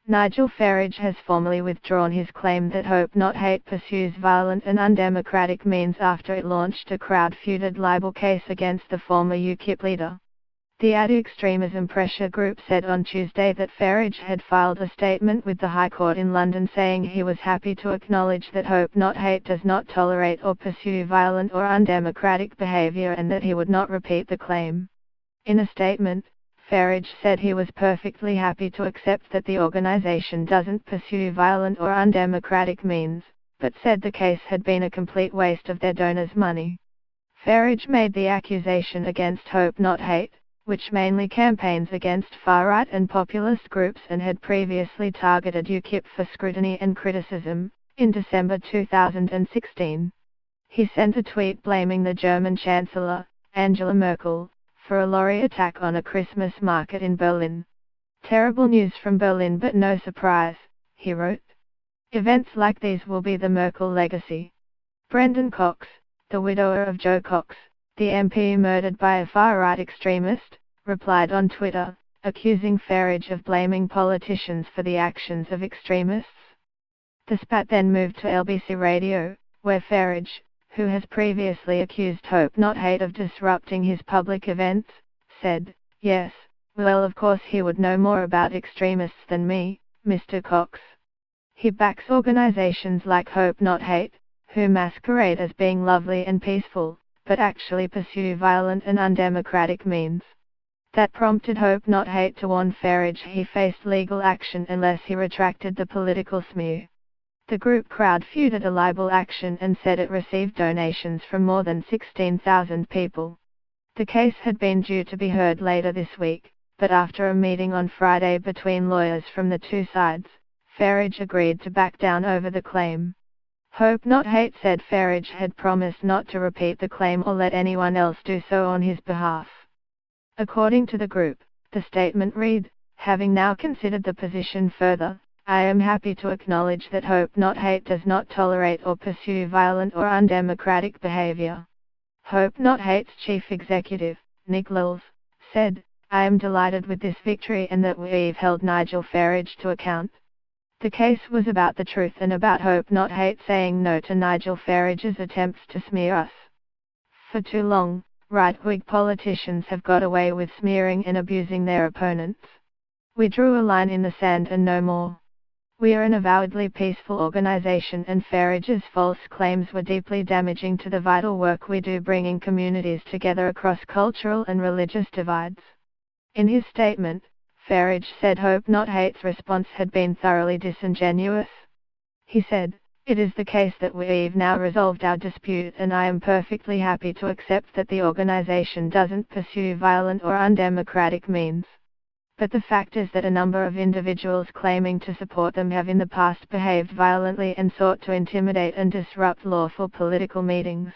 Nigel Farage has formally withdrawn his claim that Hope Not Hate pursues violent and undemocratic means after it launched a crowd-funded libel case against the former UKIP leader. The anti-extremism pressure group said on Tuesday that Farage had filed a statement with the High Court in London saying he was happy to acknowledge that Hope Not Hate does not tolerate or pursue violent or undemocratic behaviour and that he would not repeat the claim. In a statement, Farage said he was perfectly happy to accept that the organisation doesn't pursue violent or undemocratic means, but said the case had been a complete waste of their donors' money. Farage made the accusation against Hope Not Hate, which mainly campaigns against far-right and populist groups and had previously targeted UKIP for scrutiny and criticism, in December 2016. He sent a tweet blaming the German Chancellor, Angela Merkel, for a lorry attack on a Christmas market in Berlin. "Terrible news from Berlin, but no surprise," he wrote. "Events like these will be the Merkel legacy." Brendan Cox, the widower of Joe Cox, the MP murdered by a far-right extremist, replied on Twitter, accusing Farage of blaming politicians for the actions of extremists. The spat then moved to LBC Radio, where Farage, who has previously accused Hope Not Hate of disrupting his public events, said, "Yes, well, of course he would know more about extremists than me, Mr. Cox." He backs organizations like Hope Not Hate, who masquerade as being lovely and peaceful, but actually pursue violent and undemocratic means. That prompted Hope Not Hate to warn Farage he faced legal action unless he retracted the political smear. The group crowd-funded a libel action and said it received donations from more than 16,000 people. The case had been due to be heard later this week, but after a meeting on Friday between lawyers from the two sides, Farage agreed to back down over the claim. Hope Not Hate said Farage had promised not to repeat the claim or let anyone else do so on his behalf. According to the group, the statement read, "Having now considered the position further, I am happy to acknowledge that Hope Not Hate does not tolerate or pursue violent or undemocratic behavior." Hope Not Hate's chief executive, Nick Lills, said, "I am delighted with this victory and that we've held Nigel Farage to account. The case was about the truth and about Hope Not Hate saying no to Nigel Farage's attempts to smear us. For too long, right-wing politicians have got away with smearing and abusing their opponents. We drew a line in the sand and no more. We are an avowedly peaceful organization and Farage's false claims were deeply damaging to the vital work we do bringing communities together across cultural and religious divides." In his statement, Farage said Hope Not Hate's response had been thoroughly disingenuous. He said, "It is the case that we've now resolved our dispute and I am perfectly happy to accept that the organization doesn't pursue violent or undemocratic means. But the fact is that a number of individuals claiming to support them have in the past behaved violently and sought to intimidate and disrupt lawful political meetings.